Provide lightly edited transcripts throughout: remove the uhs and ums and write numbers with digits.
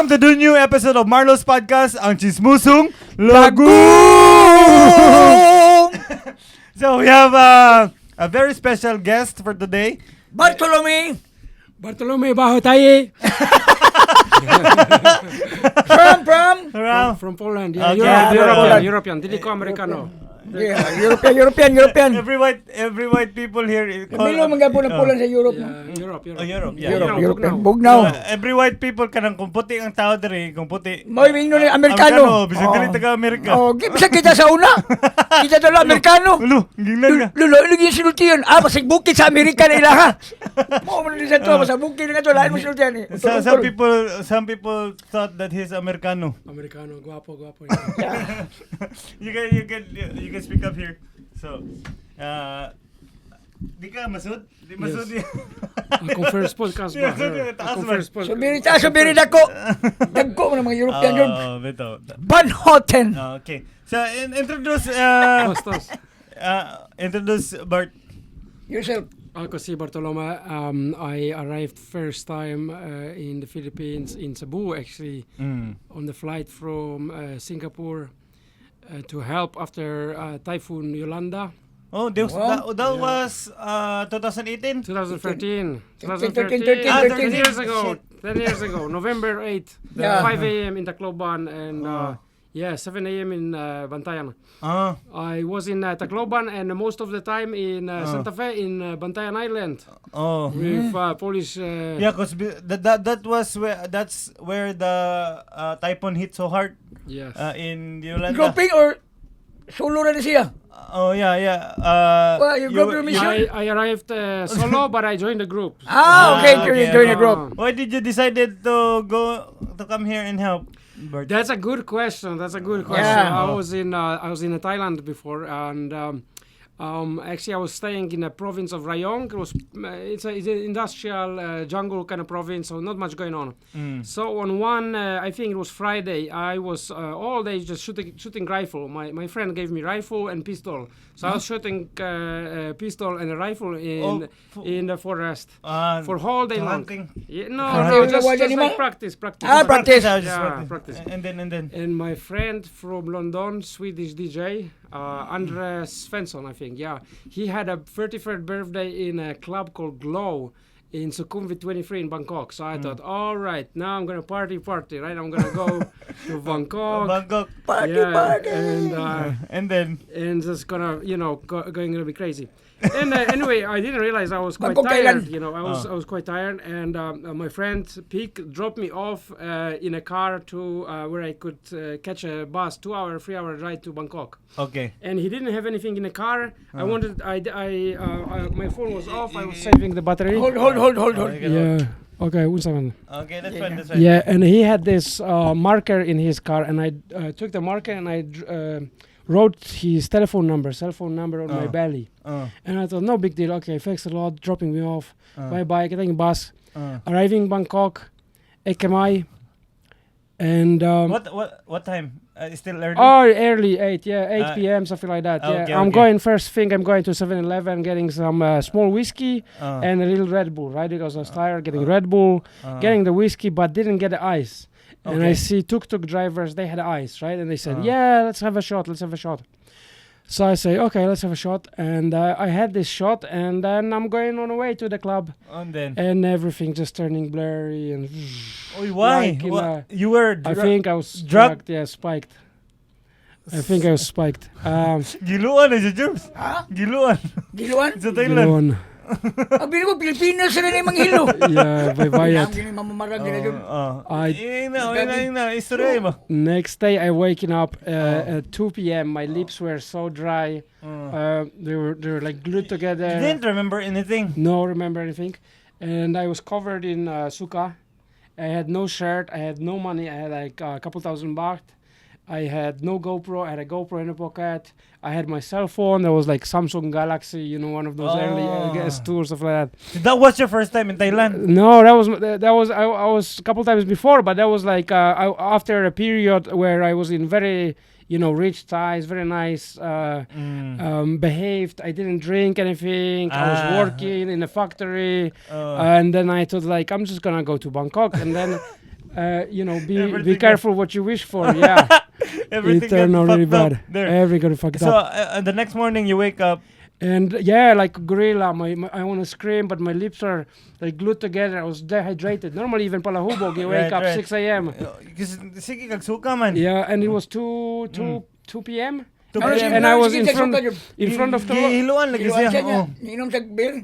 Welcome to the new episode of Marlou's podcast, ang Chismusung Lagoon. So we have a very special guest for today. Bartolome Bahotaye. From Poland. Yeah, Okay. European. Dili ko Amerikano. Yeah, European. Every white people here Milo magabo ng Poland sa Europe. Europe. Europe. Bugnaw. Every white people kanang kung puti ang tao diri, kung puti. Moy ingno ni Amerikano. Bisag dili taga Amerika. Oh, bisa kita sa una. Kita dala Amerikano. Ulo, gingnan ka. Lulo lagi sinultian. Basig bukid sa Amerika na ilaha. Mo man sa to, sa bukid nga to lain mo sinultian eh. Some people thought that he's Americano. Guapo. You can speak up here. So, di ka masud? Di masud. Yes. Akong first podcast ba? Subiri dako. Dagko man mga European yun. Beto. Van Houten. Okay. So, introduce Bart. Yourself. Ako si Bartolome. I arrived first time in the Philippines in Cebu actually on the flight from Singapore to help after Typhoon Yolanda. Oh, that was 2018? 2013. 13 years ago. 10 years ago. November 8th. Yeah. 5 a.m. in Tacloban and 7 a.m. in Bantayan. I was in Tacloban and most of the time in Santa Fe in Bantayan Island. With Polish. Yeah, because that's where the typhoon hit so hard. Yes. In Yolanda. Grouping or solo na siya? Oh yeah. You group your mission? I arrived solo, but I joined the group. Okay, join the group. Why did you decided to come here and help? Bert? That's a good question. Yeah. I was in Thailand before, and actually I was staying in a province of Rayong. It's an industrial jungle kind of province, so not much going on. So on one, I think it was Friday, I was all day just shooting rifle. My friend gave me rifle and pistol, so I was shooting pistol and a rifle in the forest for whole day long. Yeah, no, just like practice. Practice. Yeah, practice. And then. And my friend from London, Swedish DJ, Andres Svensson, I think. Yeah, he had a 33rd birthday in a club called Glow in Sukhumvit 23 in Bangkok. So I thought, all right, now I'm gonna party, right? I'm gonna go to Bangkok. Party. And just gonna, going to be crazy. And anyway, I didn't realize I was quite Bangkok tired. Island. I was quite tired, and my friend Peak dropped me off in a car to where I could catch a bus, 3-hour ride to Bangkok. Okay. And he didn't have anything in the car. My phone was off. I was saving the battery. Hold. Yeah. Okay, 1 second. Okay, that's fine. Yeah, and he had this marker in his car, and I took the marker and I wrote his cell phone number on my belly. And I thought, no big deal. Okay, thanks a lot, dropping me off. Bye, getting a bus. Arriving in Bangkok, Ekemai. And what time? Still early? Early, 8 p.m., something like that. Okay, I'm going to 7-Eleven, getting some small whiskey and a little Red Bull, right? Because I was tired, getting Red Bull, getting the whiskey, but didn't get the ice. Okay. And I see tuk-tuk drivers, they had ice, right? And they said, let's have a shot. So I say, okay, let's have a shot. And I had this shot, and then I'm going on the way to the club. And everything just turning blurry. And why? You were I think I was drugged. Yeah, spiked. I think I was spiked. Giluan is it, James? Giluan? Sa Thailand. Ang bili mo, Pilipinas sila na yung mga hilo. Yeah, by Bayat. Next day, I waking up at 2 p.m. My lips were so dry. They were like glued together. You didn't remember anything? No, remember anything. And I was covered in suka. I had no shirt. I had no money. I had like a couple thousand baht. I had no GoPro. I had a GoPro in a pocket. I had my cell phone. There was like Samsung Galaxy, one of those early S2 or stuff like that. That was your first time in Thailand? No, that was I was a couple times before, but that was like after a period where I was in very rich Thais, very nice, behaved. I didn't drink anything. I was working in a factory, and then I thought like I'm just gonna go to Bangkok, and then. you know, be Everything careful what you wish for. Yeah, Everything it turned got out really fucked up bad. there. Everything got fucked So up. the next morning you wake up. And yeah, like a gorilla, I want to scream, but my lips are like glued together. I was dehydrated. Normally, even palahubog, you wake Right, up right. 6 a.m. Kasi sige kag suka man. Yeah, and it was 2 p.m. 2 Ano p.m. And I was in sige, front suka, in front of the. Gihiluan lagi Iluwan siya siya. niya. Oh. Inom sa beer.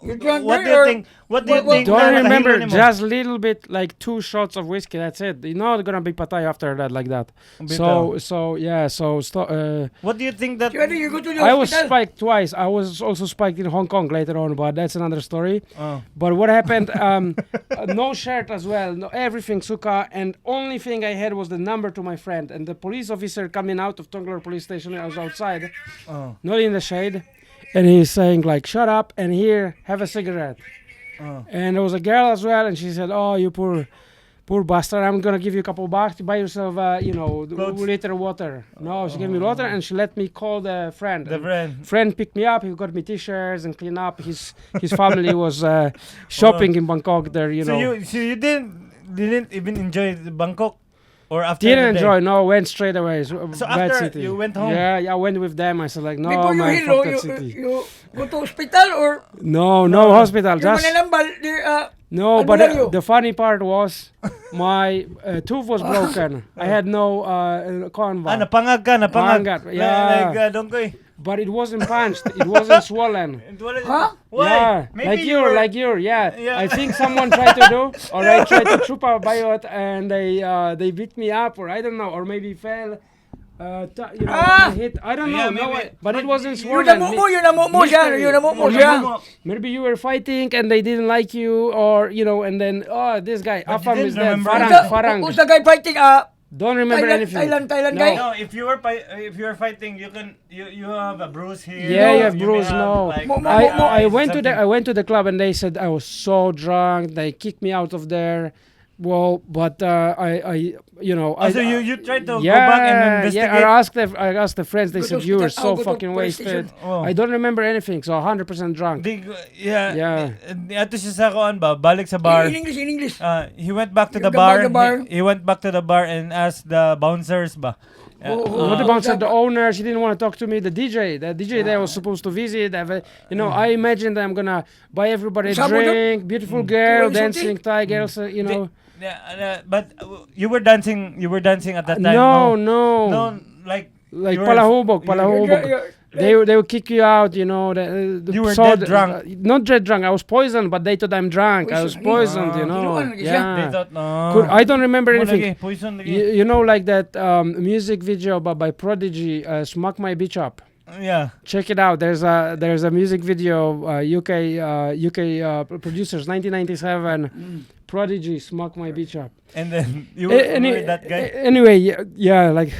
You drunk What do beer you or- think? What do you Well, think? Don't na remember, nakahilo nimo? just little bit, like 2 shots of whiskey. That's it. You're not gonna be patay after that, like that. Bitaw. So yeah. What do you think that? Whether you go to the I was hospital. spiked twice. I was also spiked in Hong Kong later on, but that's another story. Oh. But what happened? No shirt as well. No everything suka, and only thing I had was the number to my friend. And the police officer coming out of Tongler police station. I was outside, Oh. not in the shade, and he's saying like, "Shut up and here, have a cigarette." Oh. And there was a girl as well, and she said, "Oh, you poor bastard! I'm gonna give you a couple bucks to buy yourself, Clothes. liter of water." No, she gave me water, and she let me call the friend. The friend. Friend picked me up. He got me t-shirts and clean up. His family was shopping in Bangkok. There, you So know. you didn't even enjoy the Bangkok, or after Didn't the day? enjoy. No, went straight away. So bad after city. you went home? Yeah, I went with them. I said like, no, Before you man, hilo, fuck that city. you go to hospital or No, No. hospital. you Just mananambal, no. But Albularyo. the funny part was my tooth was broken. I had no conva. Napangag ka, napangag. Pangag, yeah. Like, dongkoy. But it wasn't punched. It wasn't swollen. Huh? Why? Yeah, Maybe like you, yeah. Yeah. I think someone tried to do, or I tried to troop out by it, and they beat me up, or I don't know, or maybe fell. Hit. I don't know. Yeah, no, maybe. but it wasn't Yun swollen. namumo siya, mystery. yun namumo Or siya. Maybe you were fighting and they didn't like you, or and then this guy But you Afam didn't is dead. remember Farang. Who's the guy fighting? Don't remember anything. Thailand No. guy? No, if you were fighting, you have a bruise here. Yeah, you have may bruise. have, No, like, I went to something. I went to the club and they said I was so drunk. They kicked me out of there. Well, but I So you tried to yeah, go back and investigate. yeah. I asked the friends. They Go to said you were hospital, so go to fucking police wasted. station. Oh. I don't remember anything. So 100% drunk. Yeah. Ato siya sa kuan ba, balik sa bar. In English. He went back to You the go bar. back to the bar. He went back to the bar and asked the bouncers ba. Not the bouncer, the owner. She didn't want to talk to me. The DJ there was supposed to visit. I imagined I'm gonna buy everybody a Sabo drink, beautiful girl, Insulting. dancing Thai girls. But you were dancing. You were dancing at that time. No, No, like like you were- palahubog. You're- They will kick you out, you were dead drunk. Not dead drunk. I was poisoned, but they thought I'm drunk. I was Poison. poisoned, Kinuan lagi siya. They Yeah. thought no. I don't remember Mo anything. lagi, poison lagi. You know, like that music video by Prodigy, "Smack My Bitch Up." Yeah. Check it out. There's a music video, UK producers, 1997. Prodigy, "Smack My Bitch Up." And then you were that guy. Anyway, yeah, like.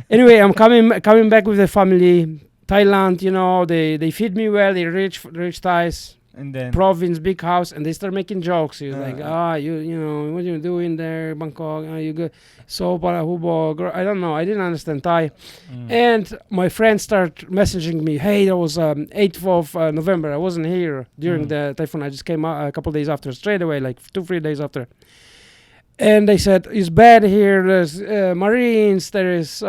Anyway, I'm coming back with the family. Thailand, they feed me well. They rich Thais, And then province, big house, and they start making jokes. He's like, Uh. what you doing there, Bangkok? You go so hubo. I don't know. I didn't understand Thai. And my friends start messaging me. Hey, that was 8th of November. I wasn't here during the typhoon. I just came out a couple days after, straight away, like 2-3 days after. And they said it's bad here. There's Marines. There's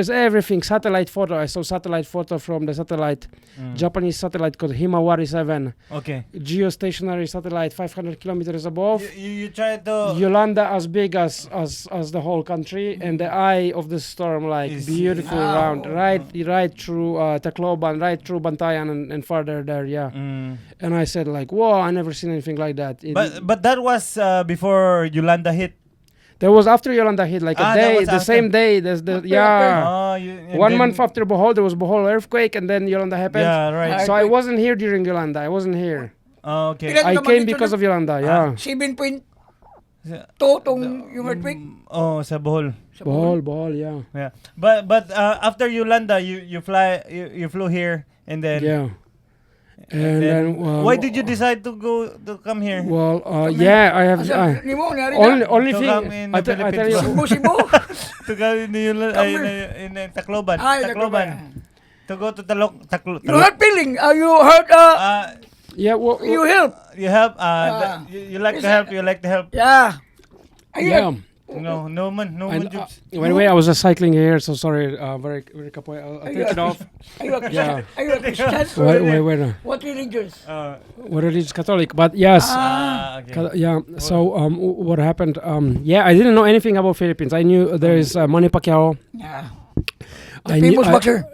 everything. Satellite photo. I saw satellite photo from the satellite, Japanese satellite called Himawari 7. okay. Geostationary satellite, 500 kilometers above. You tried to. Yolanda as big as the whole country, and the eye of the storm like Is- beautiful round, right through Tacloban, right through Bantayan and further there. Yeah. And I said like, whoa, I never seen anything like that. But that was before Yolanda hit. That was after Yolanda hit, like a That day, was the after. same day. There's yeah. Oh, and 1 then- month after Bohol, there was Bohol earthquake, and then Yolanda happened. Yeah, right. So I wasn't here during Yolanda. I wasn't here. Oh, okay. Ilan I ka ba came dito because of Yolanda. Yeah. 7.2 yung earthquake. Oh, sa Bohol. Bohol, yeah. Yeah. But after Yolanda, you flew here and then. Yeah. And then why did you decide to come here? Well, yeah, I have Asa, nimo, nari only To thing come in I the tell Philippines. you. Cebu. To go in Tacloban. Ay, Tacloban. To go to You had feeling. You heard Yeah, well, You help. You help. You like Is to help. You like to help. Yeah. Are you yeah. No, no man, no man And, jobs. by the way, I was just cycling here, so sorry. Very, very capoeira. I'll Are take it off. Are you a Christian? Yeah. Are you a Christian? Wait. What religions? What religious Catholic? But yes. Okay. Yeah. So what happened? Yeah, I didn't know anything about Philippines. I knew there is Manny Pacquiao. Yeah. I knew, famous boxer.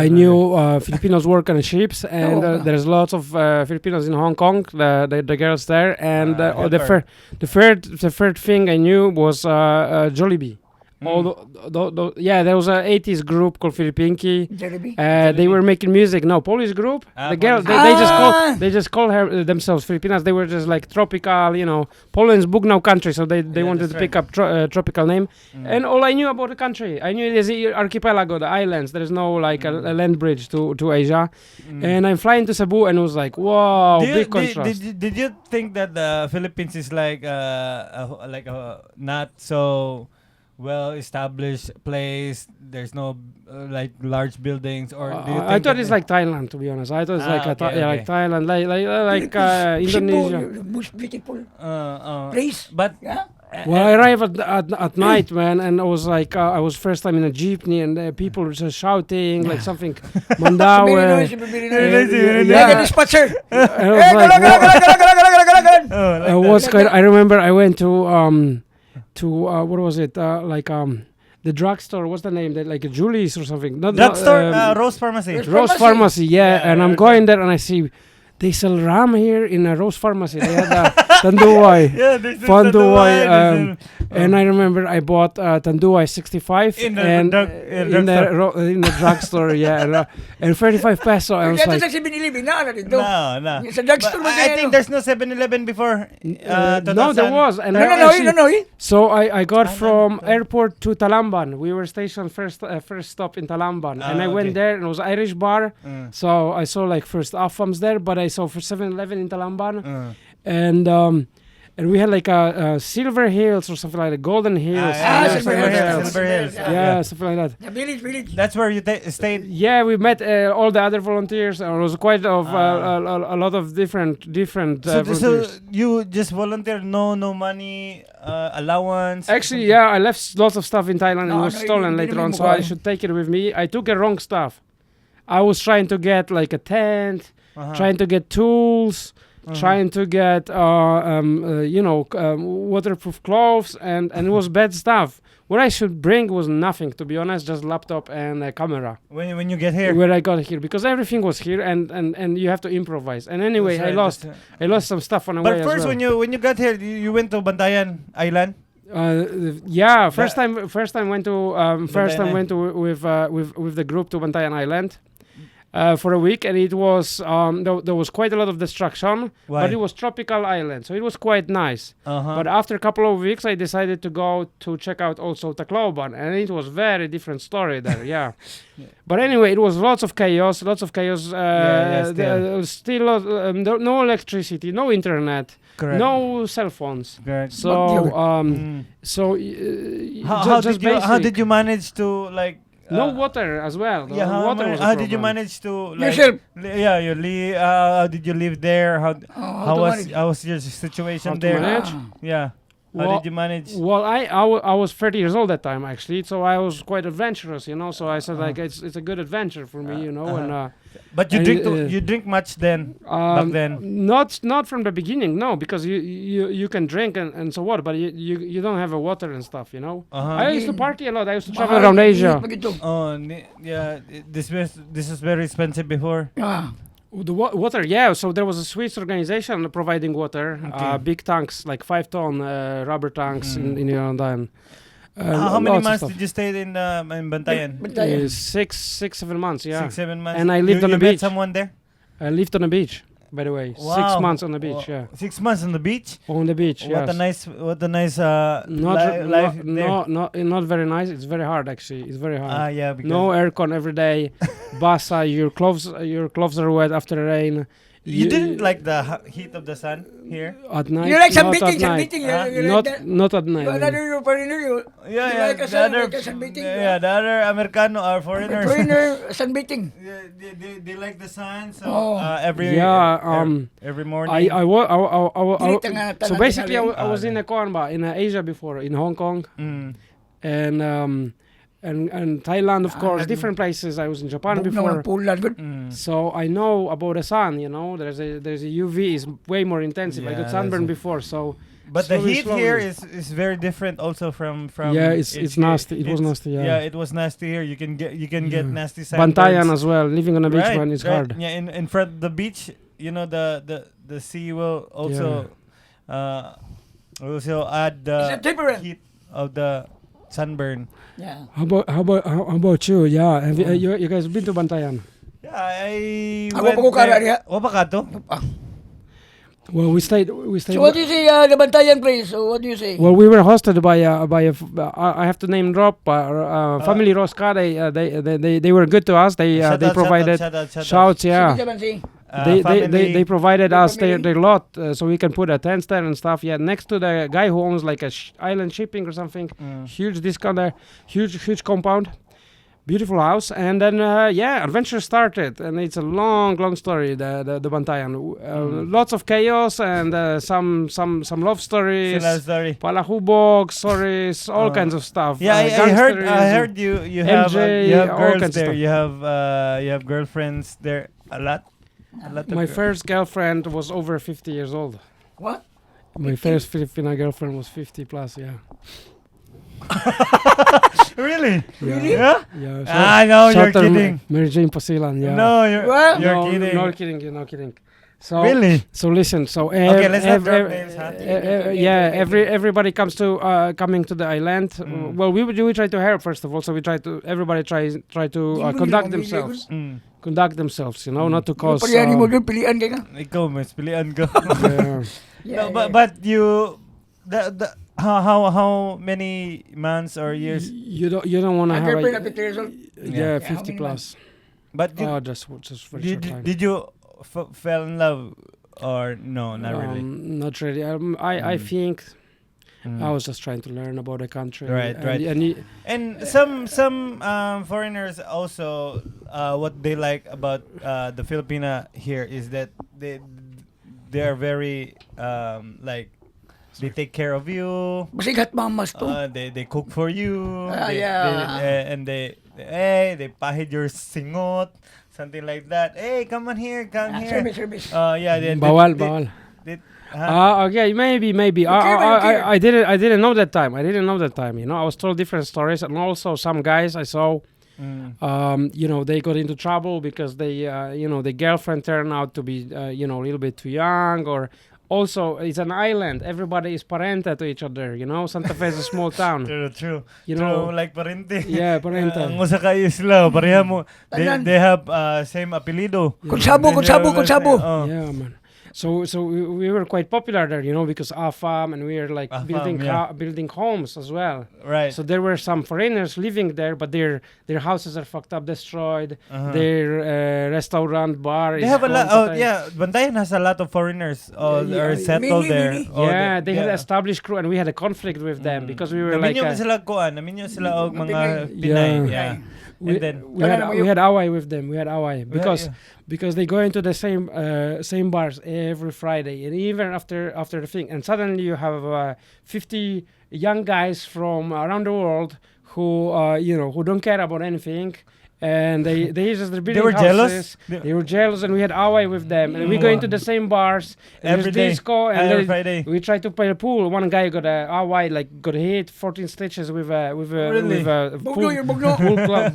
I knew Filipinos work on ships, and Oh. there's lots of Filipinos in Hong Kong. The girls there, and helper. the third thing I knew was Jollibee. Yeah, there was a 80s group called Filipinki. Jollibee. They were making music. No, Polish group. The girl, Polish they just called her themselves Filipinas. They were just like tropical, Poland's Bugnaw country. So they wanted that's to pick up tropical name. And all I knew about the country, I knew it is the archipelago, the islands. There is no like a land bridge to Asia. And I'm flying to Cebu, and it was like, wow, big contrast. Did you think that the Philippines is like not so well established place? There's no like large buildings, or do you think I thought that it's like Thailand, to be honest. I thought it's like okay. Thailand, like Cebu, Indonesia. the most beautiful uh, place. but Yeah. Well, I arrived at night, man, and I was like, I was first time in a jeepney, and people were just shouting like something, Very Mandawe. noisy, very noisy. very Yeah. Like a dispatcher. And I was like, like I was quite. I remember I went to what was it? The drugstore. What's the name? Like a Julie's or something. drugstore, Rose Pharmacy. Rose Pharmacy. Pharmacy, yeah. Yeah, And I'm Rose going there, and I see they sell ram here in a Rose Pharmacy. They had tanduay. Yeah, this is Tanduay, and I remember I bought Tanduay 65 In the and in in the drugstore, yeah, and 35 peso. I was Kaya like, sa 7-Eleven na ano dito. No. Sa drugstore But mo I kaya, think ano? there's no 7-Eleven before. no, there was, and I No, actually- no. So I got from airport to Talamban. We were stationed first stop in Talamban, and I went okay. there, and it was Irish bar. So I saw like first Afams there, but I saw for 7-Eleven in Talamban, and we had like a Silver Hills or something like that, Golden Hills. Silver Hills. Silver Hills. Yeah, something like that. The village. That's where you stayed. Yeah, we met all the other volunteers, and it was quite of a lot of different So volunteers. you just volunteer, no money, allowance. Actually, yeah, I left lots of stuff in Thailand and No, it was no, stolen you later didn't on, move so I on. should take it with me. I took the wrong stuff. I was trying to get like a tent, trying to get tools, trying to get waterproof clothes, and it was bad stuff. What I should bring was nothing, to be honest, just laptop and a camera. When you get here. Where I got here, because everything was here, and you have to improvise. And anyway, That's I right, lost that's I lost some stuff on the way But as first, well. when you got here, you went to Bantayan Island. Yeah, first time went to with the group to Bantayan Island for a week, and it was there was quite a lot of destruction. Why? But it was tropical island, so it was quite nice. But after a couple of weeks, I decided to go to check out also Tacloban, and it was very different story there. Yeah. But anyway, it was lots of chaos. Still no electricity, no internet. Correct. No cell phones. Correct. So How just how basic. did you manage to like? No water as well. Yeah, Water was a how did you problem. manage to like? Yourself. Yeah, how did you live there? How to manage? How was your situation How to there? manage? Yeah. How Well- did you manage? Well, I was 30 years old that time actually, so I was quite adventurous, So I said like it's a good adventure for me, and But you and, drink you drink much then back then. not from the beginning, no, because you can drink and so what, but you don't have a water and stuff, I used to party a lot. I used to travel around Asia. This is very expensive before. The water, yeah. So there was a Swiss organization providing water, Okay. big tanks, like 5-ton rubber tanks in Iran. How many months did you stay in Bantayan? 7 months, yeah. 6-7 months. And I lived on you the met beach. someone there? I lived on the beach, by the way. 6 Wow. months on the beach, yeah. 6 months on the beach. On the beach, What yes. a nice Not life there. not very nice. It's very hard actually. It's very hard. Yeah, because No aircon every day. Basa, your clothes are wet after rain. You didn't like the heat of the sun here? At night. You like not at sunbathing, night. sunbathing. Huh? You like Not that? not at night. You another foreigner, you like a The other, like a sunbathing. yeah, the other Americano are foreigners. Foreigner, sunbathing. Yeah, they like the sun, so Oh. every Yeah, every morning. Dili nga So tanan basically, tingali. I was in Asia before, in Hong Kong, and Thailand, of course, different places. I was in Japan Bug before. naman pulan good. So I know about the sun. You know, there's a UV is way more intensive. I Yeah, got sunburn that's before, so. But the slowly, heat slowly. here is very different also from Yeah, it's nasty. It was nasty. yeah, it was nasty here. You can get nasty Bantayan sunburns. as well. Living on a beach, Right, man, is right. hard. Yeah, in front of the beach, you know the sea will also add It's a the different. heat of the sunburn. Yeah. How about you? Yeah, have you guys been to Bantayan? Yeah, I Ako went pa ko kara there. diha. Wa pa ka to? Well, we stayed. So what do you say, the Bantayan place? So what do you say? Well, we were hosted by I have to name drop family Rosca. They were good to us. They Shout they out, provided shout out. shouts. Sige Yeah, naman si. they provided Good us family. their lot, so we can put a tent there and stuff. Yeah, next to the guy who owns like a island shipping or something. Huge discount there. Huge compound. Beautiful house, and then adventure started, and it's a long story. The Bantayan, lots of chaos and some love stories, Sila story. palahubog stories, all kinds of stuff. Yeah, I heard gangsterism. you have MJ, you have all girls kinds of there. stuff. You have girlfriends there a lot. A lot of My first girlfriend was over 50 years old. What? My first Filipina girlfriend was 50 plus. Yeah. Really? Really? Yeah. Yeah. No, you're shout her kidding. Mary Jane Pasilan. Yeah. No, you're What? you're no, kidding. No kidding. You're not kidding. So Really? So listen. So Okay, let's not drop names, huh? everybody comes to coming to the island. Well, we try to help first of all. So everybody tries to conduct themselves. Conduct themselves. You know, not to cause. Pilihan mo doon, pilihan ka nga. Ikaw, mas pilihan ko. Yeah. No, but you how many months or years? You don't want to A have girlfriend a, at 50 years old. yeah, Yeah, how 50 many plus. But you, Just for a short time. did you fell in love or no? Not really. Not really. I think I was just trying to learn about the country. Right, right. And some foreigners also what they like about the Filipina here is that they are very like they take care of you. Basigat mamas to. They cook for you. Yeah. They pahid your singot, something like that. Hey, come on here, come here. Service. Bawal. Huh? Okay, maybe. I didn't know that time. You know, I was told different stories, and also some guys I saw. You know, they got into trouble because the girlfriend turned out to be, a little bit too young, or also it's an island. Everybody is parenta to each other. You know, Santa Fe is a small town. True. You know, like parente. Yeah, parenta. Ang usa ka isla, pareha mo. They have same apelido. Kutsabo. Oh. Yeah, man. So we were quite popular there, you know, because Afam, and we were like Afam, building homes as well. Right. So there were some foreigners living there, but their houses are fucked up, destroyed. Their restaurant, bar. They have a lot. Oh, yeah. Bantayan has a lot of foreigners are settled there. Many. Oh, Yeah, they had established crew, and we had a conflict with them because we were like. Naminyo sila kuan. Naminyo sila og mga Pinay. Yeah. We, And then we had away with them. We had away Yeah. because they go into the same bars every Friday, and even after the thing, and suddenly you have 50 young guys from around the world who who don't care about anything. And they just they're building were houses. jealous? They were jealous, and we had away with them. And we go into the same bars and Every there's day. disco, and Every there's- Friday. we tried to play a pool. One guy got got hit 14 stitches with a Really? Bugno. pool club.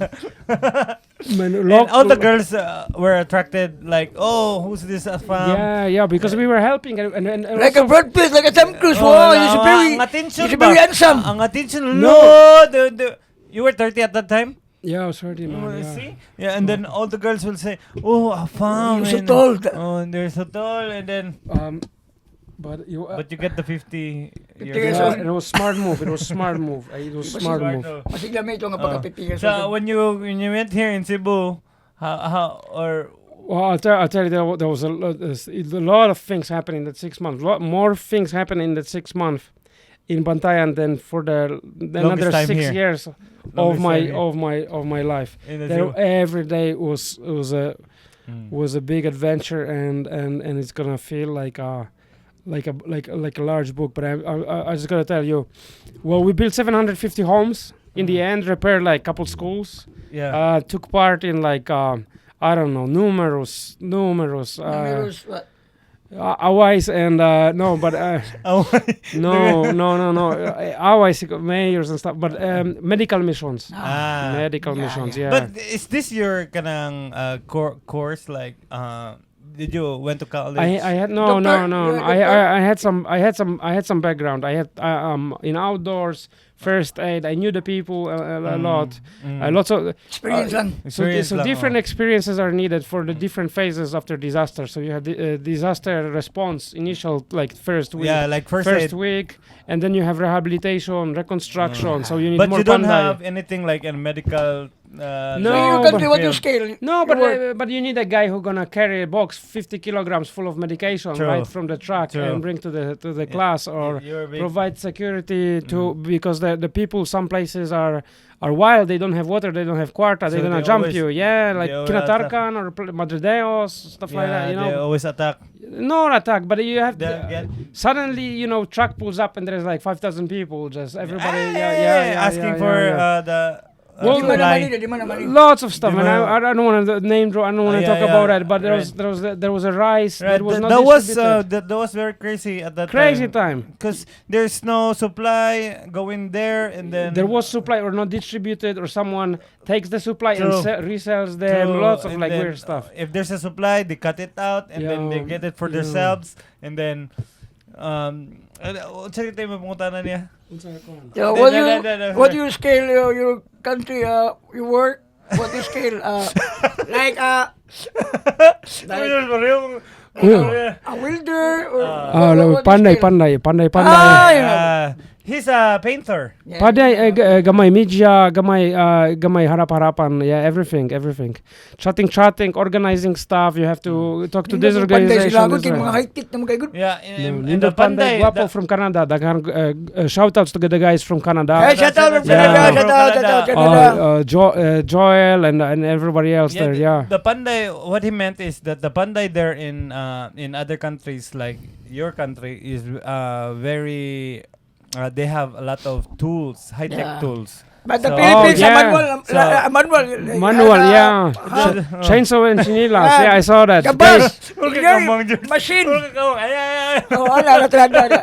Man, And all the girls were attracted like, oh, who's this Afam? Yeah, because we were helping and Like a also- Brad Pitt, like a Tom Cruise. Oh, Wow, he's very, ang attention he's ba? very handsome. Ang attention, No. no. You were 30 at that time? Yeah, I was hurting. Oh, Man, yeah. See? Yeah, and then all the girls will say, oh, Afam. You're so and- tall. Oh, and they're so tall. And then, But you. but you get the 50 years years old. old. It was smart move. It was smart move. It was smart move. Masigla may ito nga Oh. pagkapipigil So when you went here in Cebu, how or Well, I'll tell you, there was there's a lot of things happening in that 6 months. Lot more things happening in that 6 months in Bantayan than for the another time 6 here. years of Longest my time here. of my life. In the There, zoo. every day was a big adventure, and it's gonna feel like a large book. But I just gotta tell you, well, we built 750 homes in the end, repaired like couple schools, Yeah. took part in like I don't know, numerous Numerous what? always and no, but Oh, no, always mayors and stuff, but medical missions, ah. medical Yeah, missions, yeah. yeah. But is this your kanang course like did you went to college? I had no Doctor? no You're a I had some background. I had in outdoors, first aid. I knew the people a lot. Lots of Experience lang. Experience lang, different oh. experiences are needed for the different phases after disaster. So you have the disaster response, initial like first week, Yeah, like first aid. week, and then you have rehabilitation, reconstruction. So you need But more you don't Panday. have anything like a medical. No, So you but- can do what you field. scale. No, You work. but you need a guy who gonna carry a box 50 kilograms full of medication True. right from the truck True. and bring to the class, or You're big. provide security to because the people some places are wild. They don't have water. They don't have quarta. So They're gonna they jump always- you. Yeah, like they always Kinatarkan or Madredeos, stuff like that. You They know, always attack. no attack, but you have They to. get Suddenly, truck pulls up and there's like 5,000 people. Just everybody, asking for yeah. the Di man supply. naman di man naman Lots of stuff, Di and ba- I don't want to name drop. I don't want to yeah, talk yeah, about that. But right. there was a rice Right, that was not that was distributed. that was very crazy at that Crazy time. because there's no supply going there, and then There was supply or not distributed, or someone takes the supply and True. resells them. True, Lots of and like then, weird stuff. If there's a supply, they cut it out, and then they Yeah, get it for yeah. themselves, and then sorry tayo mapungutanan niya. So No, what you scale your country you work? What you scale like a welder or Oh, no, what you panday, scale? panday. Ah, yeah. He's a painter. Yeah. Panday, gamay media, gamay harap-harapan. Yeah, everything. Chatting, organizing stuff. You have to talk to this Nindot panday organization. sila ako this kay one. mga high tit na mga good. Yeah, No, in the Nindot Panday, Panday. guapo from Canada. Shout outs to the guys from Canada. Hey, shout out from Yeah. Canada, shout out Canada. Joel and everybody else there. Yeah. The Panday, what he meant is that the Panday there in other countries like your country is very. They have a lot of tools, high-tech Yeah. tools. But the So- Philippines Oh, yeah. manual. Manual, yeah. Chainsaw and chinilas. Yeah, I saw that. Kabas. Okay, Yeah, come on, George. machine. Ay. Oh, ala talaga.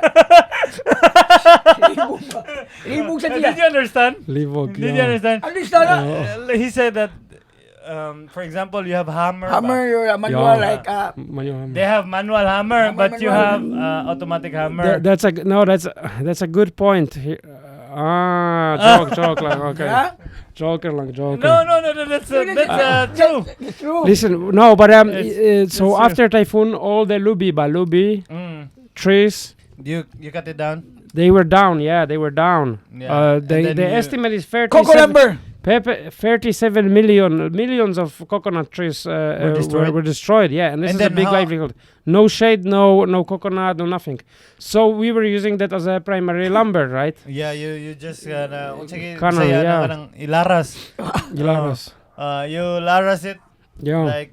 Libog sa Did tiyan. you understand? Livog. Did you Yeah. understand? At least na. He said that, for example, you have hammer. Hammer your manual Yeah. like They have manual hammer, Hammer, but you have automatic hammer. That's a good point. Joke lang. Okay. yeah. Joker lang. No, that's true. It's true. Listen, no, but so that's after typhoon, all the lubi trees, You cut it down. they were down. Yeah, they were down. Yeah. And then The you- estimate is Coco 37 lumber. 37 millions of coconut trees destroyed? were destroyed. Yeah, and this And is a then big how- livelihood. No shade, no coconut, no nothing. So we were using that as a primary lumber, right? Yeah, you just Kanan, yeah. ilaras. Ilaras. You laras it Yeah. like.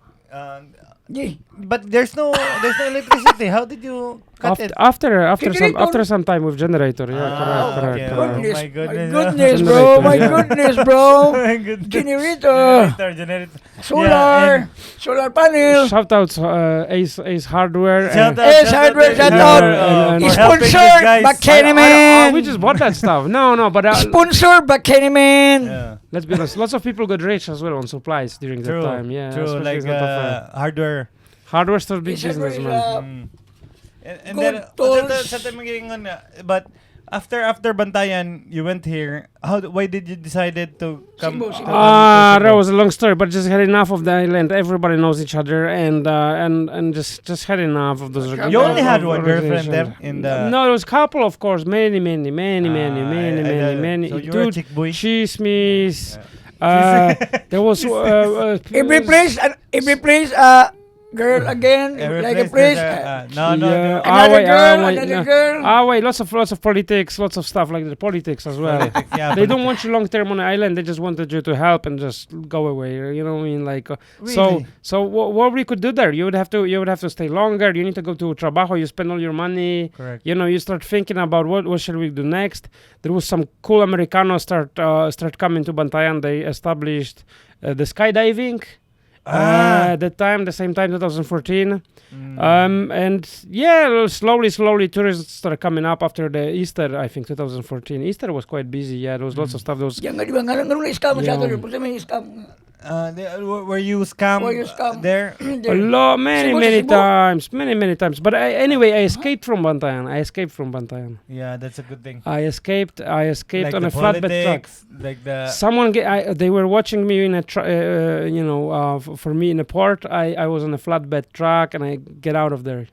Yeah. But there's no electricity. How did you cut it? After some time with generator. Yeah, Ah, correct. okay. Goodness, My goodness, my goodness, no. bro. My Generator, goodness, bro. My goodness. Generator. Generator. Solar. Solar panel. Shout outs Ace Hardware. Shout out, Yes, hardware, shout out. and- for helping Sponsored these guys. by Kennyman. we just bought that stuff. No, but Sponsored by Kennyman. Yeah. let's be honest. Lots of people got rich as well on supplies during that True. time. Yeah, True. especially Like it's not tough, hardware. hardware still big Yes, business, hardware man. is, And Good then tools. but after Bantayan, you went here. Why did you decided to come? Cebu, to Cebu. come to That Cebu? was a long story, but just had enough of the island. Everybody knows each other, and just had enough of those. You only had of one girlfriend there organization. in the. No, there was a couple, of course. Many. I- I- Many. So you were a chick boy. Chismis. There was Every place girl again, Every like a place priest. there's no, Yeah. Another girl, wait, another no. girl. Wait, lots of politics, lots of stuff like the politics as well. politics, yeah, They don't politics. want you long term on the island. They just wanted you to help and just go away. You know what I mean? Like Really? so what we could do there? You would have to stay longer. You need to go to trabajo. You spend all your money. Correct. You know, you start thinking about what shall we do next. There was some cool Americanos start coming to Bantayan. They established the skydiving. At the same time, 2014. And yeah, slowly tourists started coming up after the Easter, I think 2014. Easter was quite busy. Yeah, there was lots of stuff. There was Yang nga di ba nga lang na scam Yeah. sa ato. Pwede may scam. Were you scammed Were you scammed? there? a lot, many Cebu. times, many times. But anyway, I escaped from Bantayan. Yeah, that's a good thing. I escaped Like on the a flatbed truck. politics, like the They were watching me in a for me in a port. I was on a flatbed truck and I get out of there.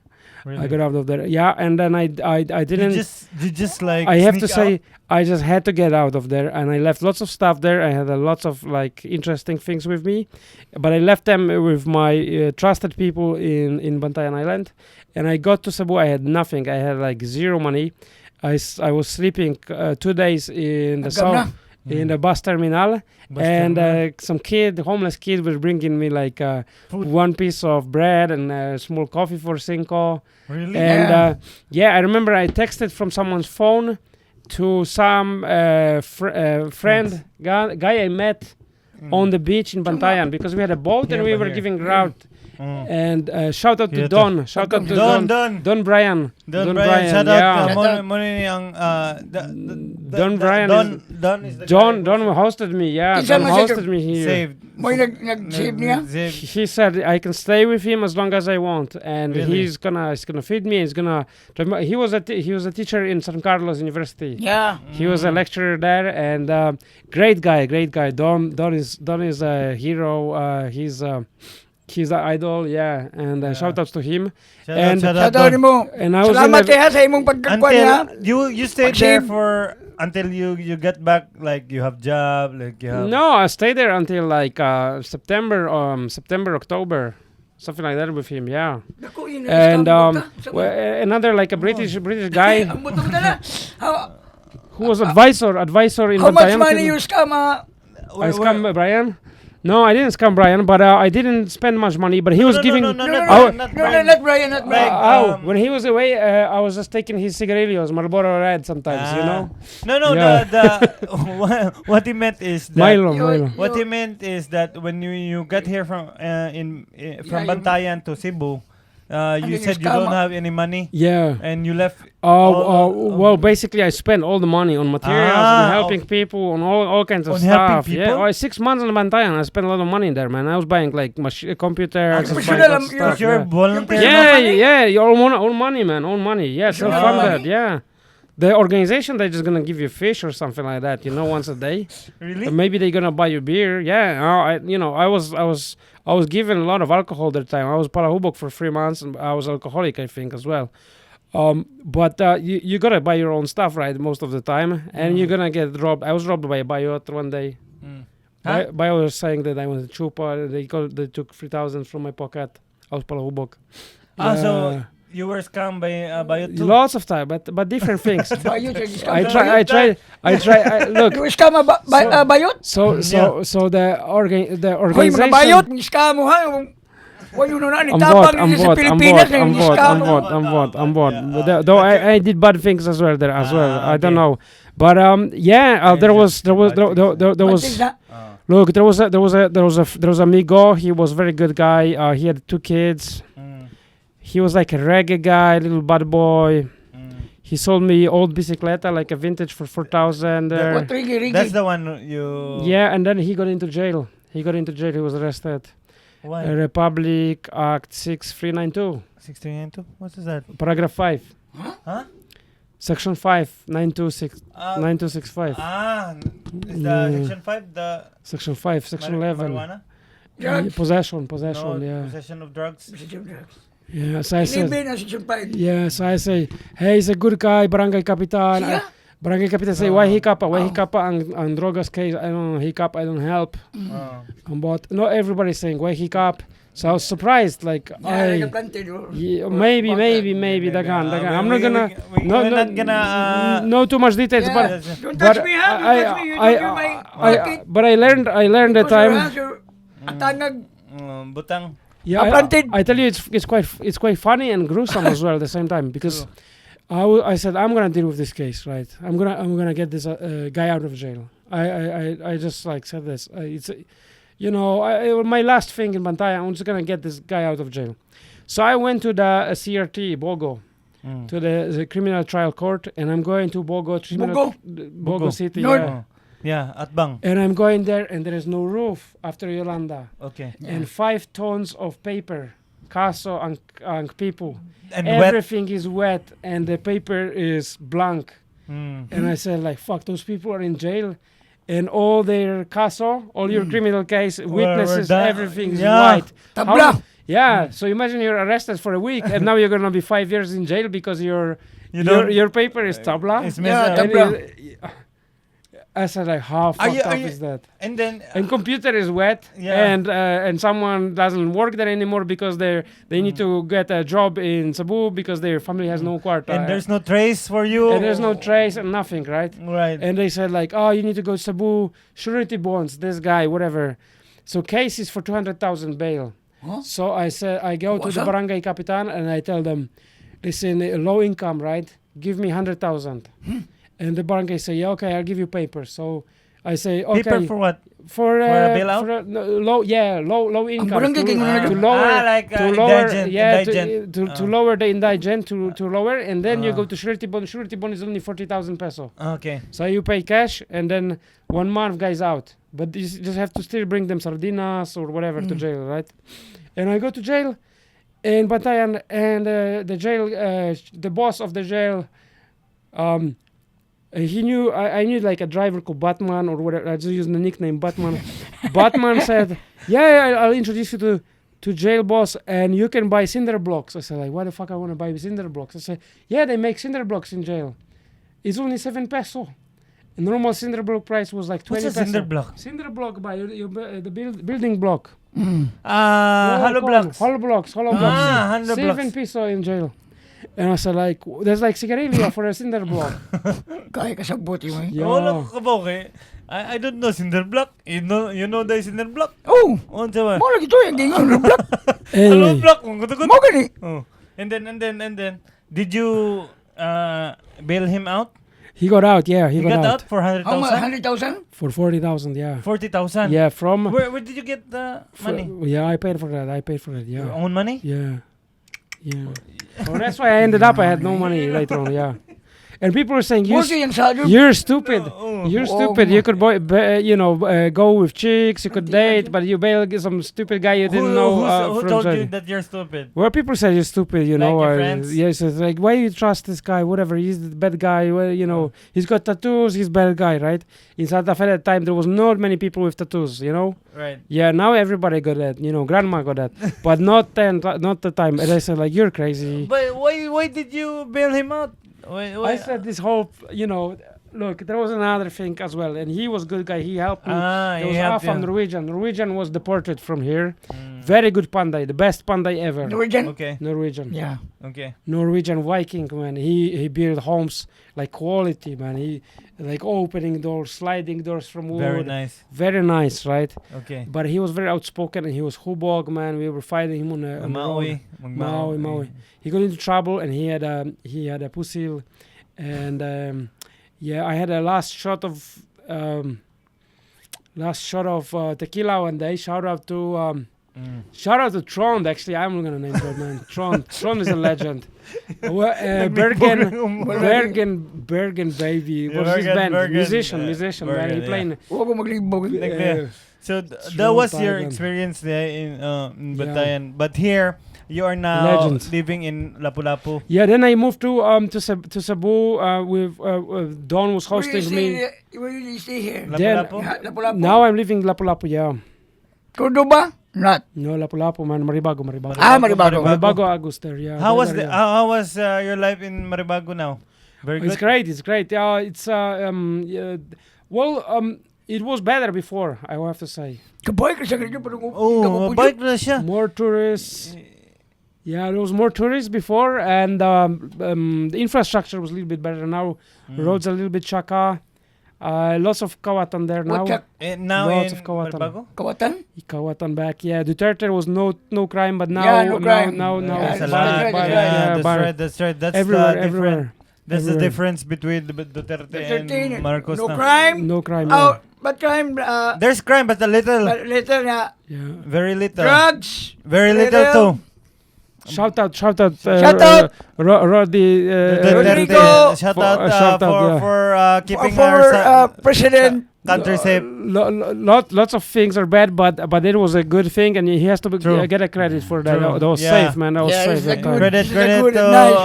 really? I got out of there. Yeah, and then I didn't. You just like I have to sneak say, out? I just had to get out of there, and I left lots of stuff there. I had lots of like interesting things with me, but I left them with my trusted people in Bantayan Island, and I got to Cebu. I had nothing. I had like zero money. I was sleeping 2 days in the south. In the bus terminal, and some homeless kid, was bringing me like Food. one piece of bread and a small coffee for cinco. Really? And I remember I texted from someone's phone to some friend guy I met on the beach in Bantayan, because we had a boat and we were giving route. And shout out to Don. Shout out to Don Brian. Don Brian, shout yeah. out. Mo niyang Don Brian Don is the Don guy hosted me. Yeah, Isa Don man siya hosted me who here. saved. Mo'y nag-save niya. Saved. He said I can stay with him as long as I want, and Really? he's gonna feed me. He was a teacher in San Carlos University. Yeah. He was a lecturer there, and great guy. Don is a hero. He's an idol, yeah. And shout outs to him. Shout Shout out, out Don. mo. And I was Salamat kaya sa imong pagkakuan niya. Until you stayed there Pag-save. until you get back, like you have job, like you have. No, I stayed there until like September, October, something like that with him. Yeah. Dako, yun, And scam mo ta. another like a British guy Ang buto mo na. who was advisor in How much Bantayan. money you scam? I scam Brian. No, I didn't scam Brian, but I didn't spend much money. But he was giving. No, not not Brian. Brian, not Like, Brian. When he was away, I was just taking his cigarillos, Marlboro Red sometimes, you know. No, Yeah. the what he meant is that Milo. what he meant is that when you get here from from Bantayan to Cebu, you you said you scam don't have any money Yeah. and you left. Well, basically, I spent all the money on materials and helping okay. people on all kinds of On helping stuff. Yeah, people? 6 months in Bantayan, I spent a lot of money there, man. I was buying like computers, Ah, just sure buying lang, lots of you're- stuff. You're Yeah. volunteer. Yeah, money? yeah, your own money, man, own money. Yeah, self-funded. Yeah, the organization they're just gonna give you fish or something like that, once a day. Really? Maybe they're gonna buy you beer. Yeah, I was given a lot of alcohol that time. I was palahubok for 3 months, and I was alcoholic, I think, as well. But you gotta buy your own stuff, right? Most of the time, and you're gonna get robbed. I was robbed by a bayot one day. Huh? Bayot was saying that I was a chupa. They took 3,000 from my pocket. I was palahubok. So you were scammed by you too. Lots of time, but different things. Bayot siya scam. I try. Look. You scam bayot? So the Hoy, mga organization. bayot, ni scam mo ha. Huwag yun na, ni I'm tabang bought. nila sa Pilipinas. I'm bought. Though I did bad things as well there as well. I don't know, but there was. Look, there was a amigo. He was a very good guy. He had 2 kids. He was like a reggae guy, little bad boy. He sold me old bicicleta, like a vintage for 4,000. What rigi? That's the one you. Yeah, and then he got into jail. He was arrested. Why? Republic Act 6392, 1692? What is that? paragraph 5. Huh? Section 5, 9265. Is the Yeah. section 5 the Section 5, Section 11. marijuana? Drugs. Possession, No, yeah. possession of drugs. Yeah, so I said, Inibin ang section 5. yeah, so I say, hey, he's a good guy, barangay kapitan. Siya? Barangay kapitan say, why hiccup ang drogas case, I don't hiccup, I don't help. Oh. But not everybody's saying, why hiccup? So I was surprised, like Like a planted. yeah, maybe Dagan. I'm not gonna We're not gonna no too much details, Yeah. but Don't but touch me, ha? Don't touch me. You don't do my market. but I learned the time. Atangag. butang. Yeah, Planted. I tell you, it's quite funny and gruesome as well at the same time because I said I'm gonna deal with this case, right? I'm gonna get this guy out of jail. I just like said this. It's my last thing in Bantaya. I'm just gonna get this guy out of jail. So I went to the CRT Bogo, to the criminal trial court, and I'm going to Bogo Bogo? City. North. Yeah. Yeah, at bang. And I'm going there, and there is no roof after Yolanda, Okay. and 5 tons of paper, caso and people. And wet. Everything is wet, and the paper is blank. And I said, like, fuck, those people are in jail, and all their caso, all your criminal case, witnesses, done. everything is Yeah. white. Tabla. Yeah, so imagine you're arrested for a week, and now you're gonna be 5 years in jail because your paper is tabla. It's Yeah, messed up. tabla. I said, like, how fucked up is that? And then And computer is wet, Yeah. and someone doesn't work there anymore because they need to get a job in Cebu because their family has no quarter. and there's no trace for you. and there's no trace and nothing, right? Right. And they said, like, oh, you need to go to Cebu, surety bonds, this guy, whatever. So case is for 200,000 bail. Huh? So I said, I go to What's the up? barangay capitan and I tell them, listen, low income, right? Give me 100,000. And the barangay say, yeah, okay, I'll give you paper. So I say, okay. Paper for what? For a bailout? low income. barangay king na To lower, like to lower, indigent. yeah, Indigent. to lower the indigent, to lower, and then you go to surety bond. Surety bond is only 40,000 peso. Okay. So you pay cash, and then 1 month guys out. But you just have to still bring them sardinas or whatever to jail, right? And I go to jail in Bantayan, and the jail, the boss of the jail, he knew I knew like a driver called Batman or whatever. I just used the nickname Batman. Batman said, "Yeah, I'll introduce you to jail boss, and you can buy cinder blocks." I said, "Like, why the fuck I want to buy cinder blocks?" I said, "Yeah, they make cinder blocks in jail. It's only 7 peso. A normal cinder block price was like 20 What's a peso. cinder block? Cinder block by the building block. Hollow blocks. Hollow blocks. Hollow Ah, blocks. hollow 7 blocks. peso in jail." And I said, like, there's like cigarillo for a cinder block. Kaya kasabot yun. Yeah. Wala ka ba, okay? I don't know cinder block. You know the cinder block? Oh, Unsa ba? mo lagi to yung ganyan block. Hollow Anyway, block. Ang gusto ko. Mo gani. Oh. And then did you bail him out? he got out. Yeah, he He got got out for How much? 100,000? 100,000? for 40,000. Yeah. 40,000? Yeah, from Where did you get the money? Yeah, I paid for that. Your Yeah. own money? Yeah. Yeah. So that's why I ended up. I had no money later on. Yeah. And people were saying, Mo yung salary. you're stupid. Oh. You're Oh, stupid. my. You could, go with chicks. You could date, but you bail some stupid guy you didn't know Who from told jail. you that you're stupid? Well, people say you're stupid, you Like know. your friends? Yes, it's like, why you trust this guy? Whatever, he's the bad guy. Well, he's got tattoos. He's bad guy, right? In Santa Fe at the time, there was not many people with tattoos, you know. Right. Yeah, now everybody got that. Grandma got that, but not the time. And I said, like, you're crazy. But why did you bail him out? Why? I said this whole, look, there was another thing as well, and he was good guy. He helped me. There he was helped Afam you. Norwegian. Norwegian was deported from here. Very good pandai, the best pandai ever. Norwegian? Okay. Norwegian. Yeah. Okay. Norwegian Viking, man. He built homes like quality, man. He like opening doors, sliding doors from wood. Very nice. Very nice, right? Okay. But he was very outspoken, and he was hubog, man. We were fighting him on the road. Maui. He got into trouble, and he had a pussy, and I had a last shot of tequila one day. Shout out to Trond. Actually, I'm gonna name that man. Trond is a legend. Bergen baby. Yeah, What's his band? Bergen, musician, Bergen, man. He yeah. playing. Huwag ko maglibog. Like that. So that Trond was your Bergen. experience there in Yeah. Batayan. But here you are now Legend. living in Lapu-Lapu. Yeah, then I moved to Cebu. With Don was hosting me. Where you stay here? Then- Lapu-Lapu? Lapu-Lapu. Now I'm living Lapu-Lapu. Yeah. Cordoba? Not. No, Lapu-Lapu, man. Maribago. Ah, Maribago. Maribago Auguster. Yeah. How was there, the yeah. how was your life in Maribago now? Very It's good. great. It's great. Yeah, it's It was better before, I will have to say. Kabay ka sa ganyan pa nung Oh, mabait na siya. More tourists. Yeah, there was more tourists before, and the infrastructure was a little bit better now. Roads are a little bit chaka. Lots of kawatan there now. What Now Lots in of Kawatan. Malbago? Kawatan? Kawatan back, yeah. Duterte was no crime, but now Yeah, no crime. now There's a that's lot. right, that's Yeah, right. that's right. That's everywhere, the everywhere. difference. That's the everywhere. difference between the Duterte Duterte, and Marcos no now. crime. No crime. Oh, but crime, There's crime, but a little, but later na, Yeah. very little, drugs. very little little. too. Shout out. Shout out. Roddy. Rodrigo. Shout For- out shout out, yeah. for keeping Former our president. country safe. Lots of things are bad, but it was a good thing, and he has to True. get a credit for that. True. That was Yeah. safe, man. That was Yeah, safe. it's a that time. good- Credit, He's a credit good, to nice,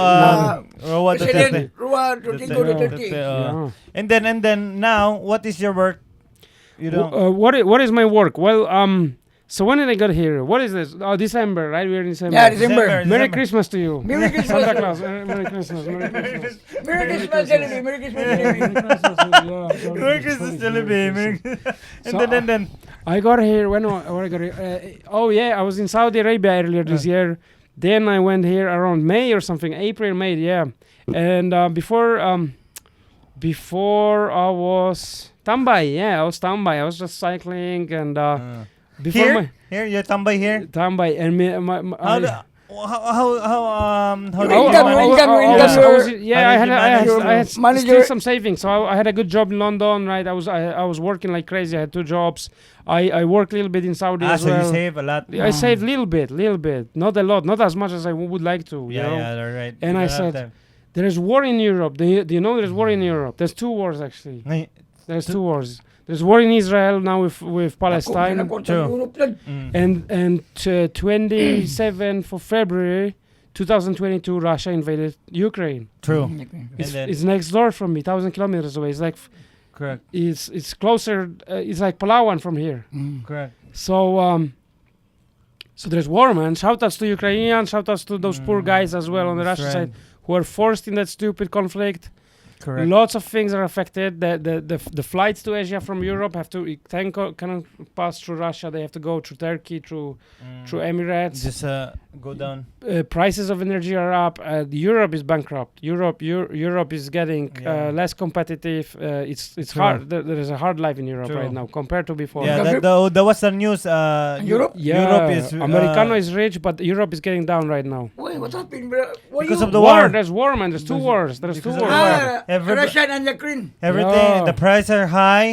Roa Duterte. President Rodrigo Duterte. Duterte. And then now, what is your work? You don't. What is my work? Well, so when did I get here? What is this? Oh, December, right? We're in December. Yeah, December. Merry Christmas to you. Merry Christmas. Santa Claus. Merry Christmas. Merry Christmas. Merry Christmas, Jollibee. Merry Christmas, Jollibee. Merry Christmas, Jollibee. And then. I got here when I got here. Oh yeah, I was in Saudi Arabia earlier this year. Then I went here around May or something, April, May, yeah. And before I was Tambay, yeah, I was Tambay. I was just cycling and before Here, you're tambay here. Tambay and How do you yeah, I had Manager. still some savings. So I had a good job in London, right? I was working like crazy. I had 2 jobs. I worked a little bit in Saudi as so well. you save a lot. I saved little bit, not a lot, not as much as I would like to. You know? Yeah, right. And I said, there is war in Europe. Do you know there's war in Europe? There's 2 wars actually. There's 2 wars. There's war in Israel now with Palestine, and 27th of February 2022, Russia invaded Ukraine. True. It's next door from me, 1,000 kilometers away. It's like Correct. It's closer. It's like Palawan from here. Correct. So so there's war, man. Shout outs to Ukrainians. Shout outs to those poor guys as well on the Russian side who are forced in that stupid conflict. Correct. Lots of things are affected. The flights to Asia from Europe have to cannot pass through Russia. They have to go through Turkey, through Emirates. Just go down. Prices of energy are up. Europe is bankrupt. Europe is getting less competitive. It's hard. There is a hard life in Europe right now compared to before. Yeah, that was the news. Europe? Yeah, Europe is Americano is rich, but Europe is getting down right now. Wait, what's happening, bro? Because of the war. There's war, man. There's 2 wars. There's 2 because of wars. the war. Russia and Ukraine. Everything, Yeah. the prices are high.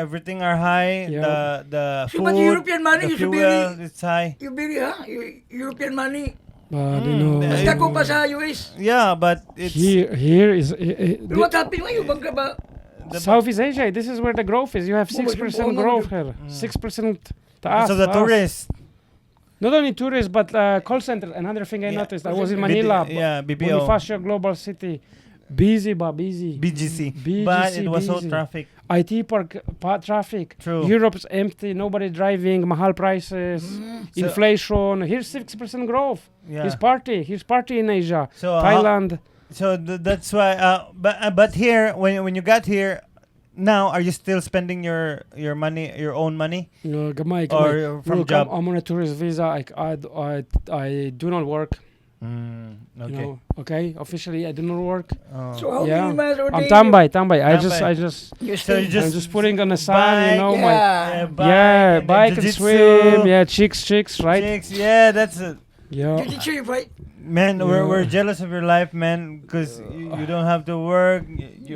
Everything are high. Yeah. The So, food, but European money the is very- fuel, it's high. You very, European money. But you know, Yeah. Mas dako pa sa US. Yeah, but it's here is Pero what happened? Why you bangka ba? Southeast Asia. This is where the growth is. You have Oh, but 6% you- growth here. 6%. because of the tourists. Not only tourists, but call center. Another thing I noticed. I was in Manila. BPO. Bonifacio Global City. Busy, busy. BGC. BGC, But it was so busy. traffic. IT park traffic. True. Europe's empty. Nobody driving. Mahal prices. So- Inflation. Here's 6% growth. Yeah. Here's party in Asia. So Thailand. So that's why. But here, when you got here, now are you still spending your money, your own money, Gamay. or from Look, job? I'm on a tourist visa. I do not work. Okay. You know, okay. Officially, I do not work. So how Yeah. many miles a I'm day? tambay. I Tambay. just You So you stay. I'm just putting on the sun. You know, bike, my yeah. bike and jiu-jitsu, swim. Yeah, chicks, right? chicks, yeah, that's it. Yeah. Jiu-jitsu, you fight. Man, Yeah. we're jealous of your life, man, because you don't have to work.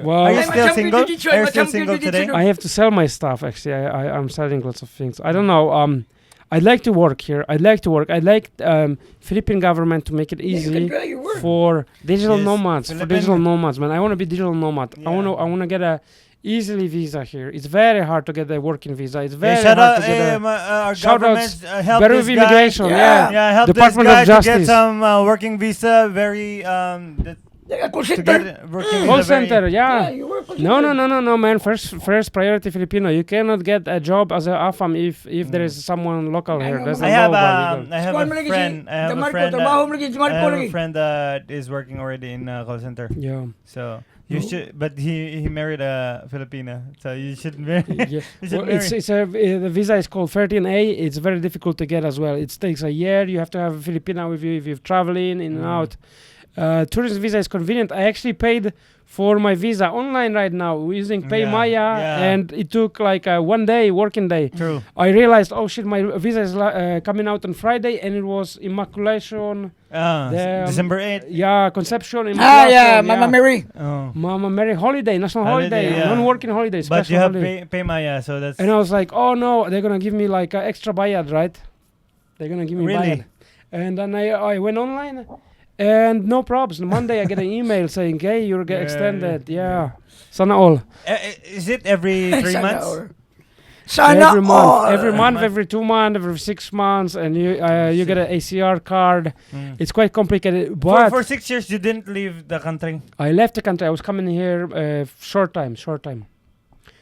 Well- Are you I'm still champion single? jiu-jitsu, Are I'm you a still champion single jiu-jitsu. today? I have to sell my stuff. Actually, I'm selling lots of things. I don't know. I'd like to work here. I'd like Philippine government to make it You can easy try your work. for digital Yes, nomads. For Philippine- digital nomads, man. I want to be digital nomad. Yeah. I wanna get a easily visa here. It's very hard to get a working visa. It's Hey, very shout hard out, to get our shout government outs, help Bureau this of guy. Immigration. Yeah. Yeah. Help Department this of guy to get Justice. some working visa. Very Like a call to center. get working Call is a very- center, yeah. You work call No, center. no, man. First priority Filipino. You cannot get a job as a Afam if there is someone local I here. know, That's man. I the have law, but I have Squad a mo lagi si friend. I have a Damarco, friend. trabaho mo lagi si I Marco have a lagi. friend that is working already in a call center. yeah. So you should, but he married a Filipina, so you should marry. Yeah. You should Well, marry. the visa is called 13A. It's very difficult to get as well. It takes a year. You have to have a Filipina with you if you're traveling in and out. Tourist visa is convenient. I actually paid for my visa online right now using PayMaya, yeah. and it took like 1 day, working day. True. I realized, oh shit, my visa is coming out on Friday, and it was immaculation. December 8th. Yeah, conception. Ah, Immaculation, yeah, Mama Mary. Oh. Mama Mary holiday, national Holiday, holiday, yeah. non-working holiday, But special you have holiday. pay Maya, so that's. And I was like, oh no, they're gonna give me like extra bayad, right? They're gonna give me Really? bayad. And then I went online, and no problems. Monday I get an email saying, hey, you're get Yeah, extended. Yeah. Sana all. Is it every 3 Sana months? all. Sana Every month, all. every month, month. every 2 months, every 6 months, and you get an ACR card. Mm. It's quite complicated, For, but for 6 years, you didn't leave the country. I left the country. I was coming here short time.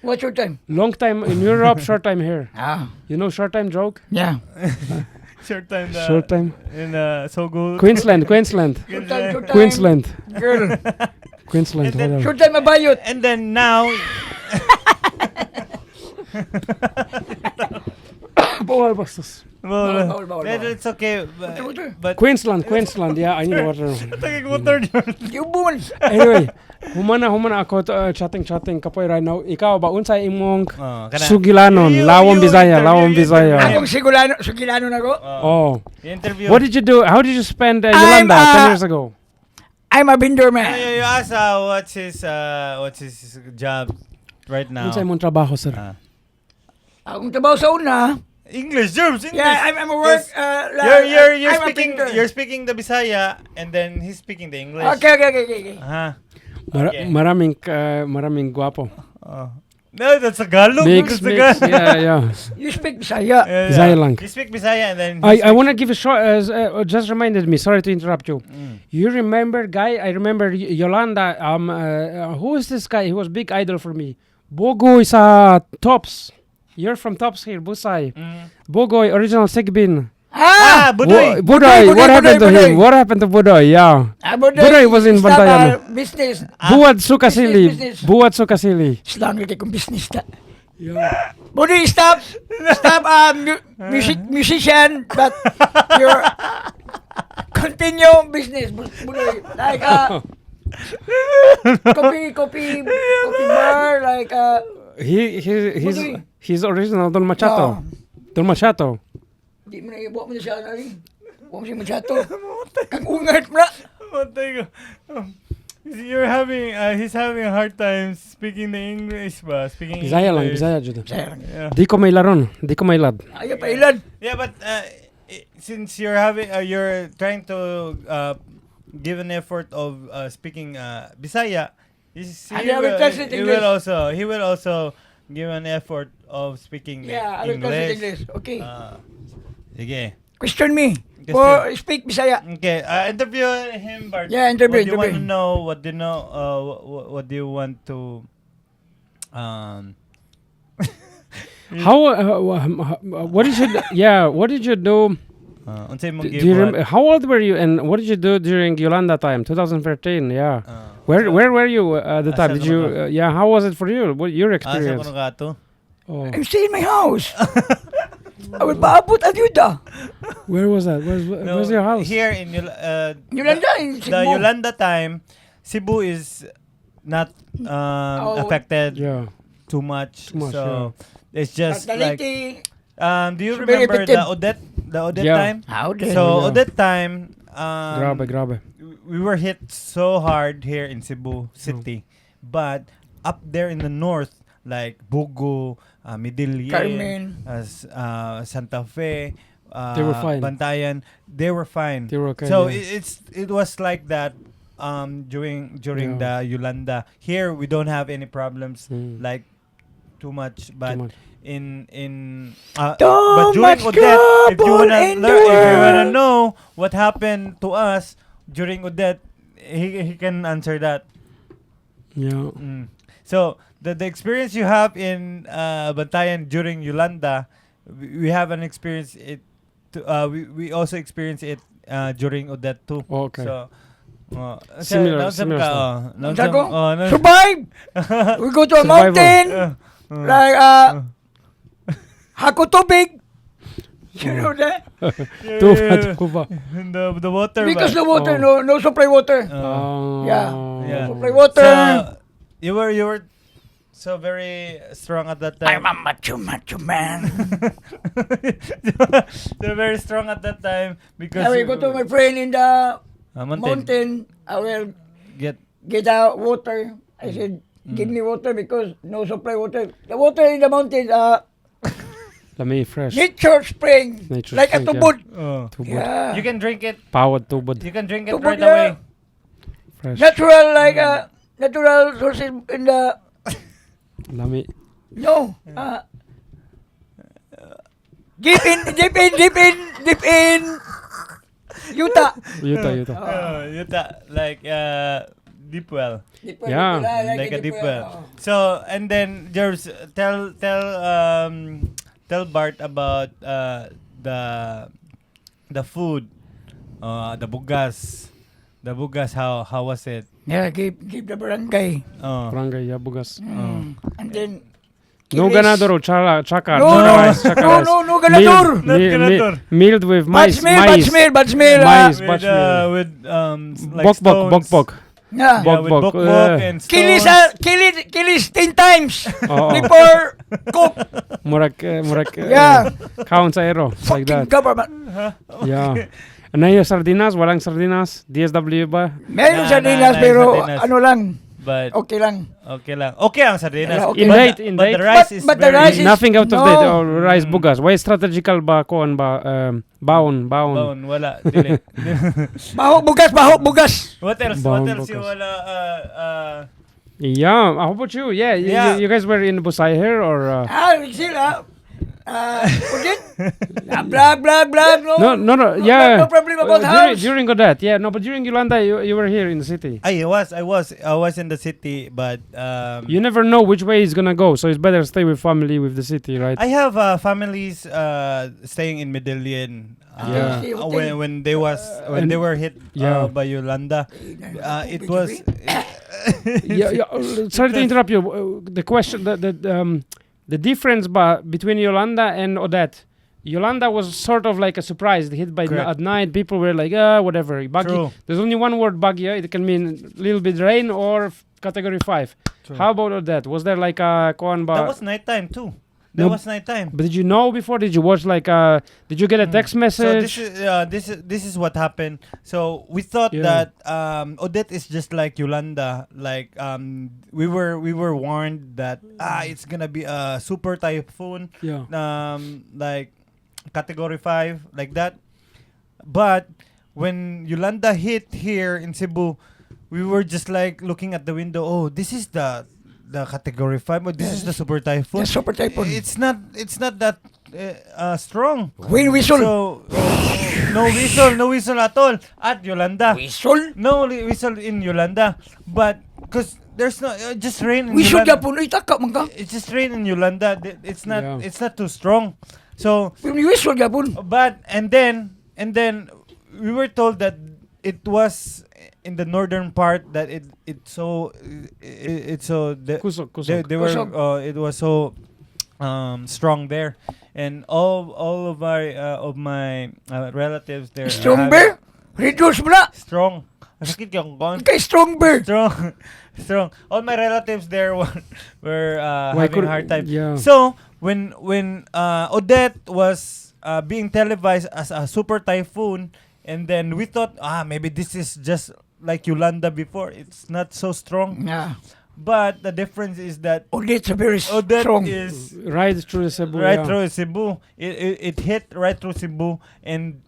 What's your time? Long time in Europe, short time here. Ah, You know short time joke? yeah. Short time. Short time. In so good. Queensland. Short time, short time. Queensland. Girl. Queensland. And then- whatever. Short time mabayot. And then now. Bawal bastos. Well, Bawal. it's okay. Water. But Queensland. Yeah, I need water. Tagay water dyan. Yung buwan. Anyway, humana ako chatting kapoy right now. Ikaw ba unsay imong sugilanon, lawom Bisaya. Akong sugilano na ko. Oh. Interview. What did you do? How did you spend I'm, Yolanda 10 years ago? I'm a vendor man. You ask what's his job right now. Unsay imong trabaho, sir? Akong trabaho sa una. English, Germs, English. Yeah, I'm a work. You're I'm a speaking vendor. you're speaking the Bisaya and then he's speaking the English. Okay. Okay. Maraming guwapo. No, that's Tagalog. Mix, That's Tagalog. yeah. You speak Bisaya. Yeah. Bisaya lang. You speak Bisaya and then I want to give a short, just reminded me, sorry to interrupt you. You remember, guy, I remember Yolanda, who is this guy? He was big idol for me. Bogoy sa Tops. You're from Tops here, Busay. Bogoy, original Sigbin. Budoy. Budoy, what happened to Budoy. him? What happened to Budoy? Yeah. Budoy was in Bantayan. Business. Buwad Sukasili. business. Buwad Sukasili. Slang kay kong business ta. Yeah. Buddy, stop, musician, but you're continue business. Buddy, like coffee bar, like He's original Don Machato. Don Machato. Di mo na ibuwa mo na siya na rin. Buwa mo siya masyado. Kang ungat mo na. He's having a hard time speaking the English ba? Speaking Bisaya lang, English. Bisaya jud. Yeah. Di ko may laron, di ko may lad. Ayaw pa ilan. Yeah, but since you're trying to give an effort of speaking Bisaya, he will also give an effort of speaking Yeah, I will translate English. English. Okay. Sige. Question me. Or speak Bisaya. Okay, interview him, Bart. Yeah, interview, What do you want to interview. know? What do you want to? What did you what did you do? Unsay mo Do give you what? how old were you and what did you do during Yolanda time, 2013? Yeah. Where were you at the time? Asa Did you ka? yeah, how was it for you? What your Asa ko experience? na ka to? Oh. I'm staying in my house. I will paabot ayuda. Where was that? Where's your house? Here in Yolanda in the Cebu. Yolanda time, Cebu is not affected Yeah. too much. Too much, So it's just At like Leyte, do you very remember effective. the Odette Yeah. time? how did So Yeah. Odette time Grabe. we were hit so hard here in Cebu City, but up there in the north, like Bugo, Midillian, Carmen. Santa Fe, They were fine. Bantayan, they were fine. They were okay. So yeah. it was like that during Yeah. the Yolanda. Here we don't have any problems Mm. like too much, but Too much. but Too during much Odette, if you trouble in the wanna world. know what happened to us during Odette, he can answer that. Yeah. So the experience you have in Bantayan during Yolanda, we have an experience it. We also experience it during Odette too. Okay. So. Similar Nausam stuff. ka, Sabi ko, nausam- survive! We go to a Survival. mountain, Uh, like, hako tubig. You know that? Tuba. The water. Because ba? the water, Oh. no supply water. Yeah. Yeah. Supply water. So you were so very strong at that time. I'm a macho man. You're very strong at that time because I will go to my friend in the mountain. mountain. I will Get out water. I said, give me water because no supply water. The water in the mountain, Lami fresh. nature spring, Nature like a spring, tubod. Tubod. Yeah. You can drink it. Powered tubod. You can drink it Tubod, right yeah. away. Fresh. Natural, like natural sources in the Lami. no. Deep in Utah. Yuta. Like deep well. Yeah, Like a deep well. So and then George, tell Bart about the food, the bugas, how was it? Yeah, give the barangay. Barangay Yabugas. And then No kilis. ganador, chaka. No, rice, chaka rice. no ganador. Not ganador. Milled with Bad mais. smell. Mais. With like Bok. Yeah. Yeah, with Bok. bok and Kilis, stones. kilis 10 times Oo. before cook. Murag, Yeah. count sa ero. Like Fucking that. government. Yeah. Ano yung sardinas? Walang sardinas? DSW ba? Meron Nah, sardinas nah, pero sardinas. ano lang, But okay lang. okay lang. Okay ang sardinas. Yeah, okay. But In but date. the rice is But the very rice is- Nothing out of no. date. Or rice bugas. Why strategical ba? Kuan ba? Baon. bone. Wala. Dili. Bahok bugas. What else? Bone What else you bukas. wala Yeah. How about you? Yeah. Yeah. You guys were in Busay here or? Sila. Udit. Blag. No. Yeah. No problem about house. During that, yeah. No, but during Yolanda, you were here in the city. I was in the city, but You never know which way it's gonna go, so it's better stay with family with the city, right? I have families staying in Medellin. Yeah. When they were hit Yeah. by Yolanda, it was. Sorry to interrupt you. The question, the difference between Yolanda and Odette. Yolanda was sort of like a surprise, hit by Correct. at night. People were like, whatever. Baggy. True. There's only one word, baggy. It can mean little bit rain or category 5. True. How about Odette? Was there like a koan ba? That was nighttime too. No, Was nighttime. But did you know before? Did you watch like did you get a text So message? this is what happened. So we thought Yeah. that Odette is just like Yolanda. Like we were warned that it's gonna be a super typhoon. Yeah. Like category 5 like that. But when Yolanda hit here in Cebu, we were just like looking at the window. Oh, this is the category 5. But this is the super typhoon. The super typhoon. It's not that strong. Wind whistle. So no whistle at all at Yolanda. Whistle. No whistle in Yolanda. But because there's no just rain in Whistle Yolanda. gyapon itaka man ka. It's just rain in Yolanda. It's not Yeah. it's not too strong. So Yung whistle gyapon. but and then we were told that it was in the northern part that it's so Kusog. they were Kusog. it was so strong there, and all of my relatives there Strong bear. Reduce mo na. strong. Sakit yung kon. Kay strong bear. strong. All my relatives there were having a hard time. Yeah. So when Odette was being televised as a super typhoon, and then we thought maybe this is just like Yolanda before. It's not so strong. Yeah. But the difference is that Odette's very Odette strong. is Right through the Cebu. right yeah. through Cebu. It hit right through Cebu, and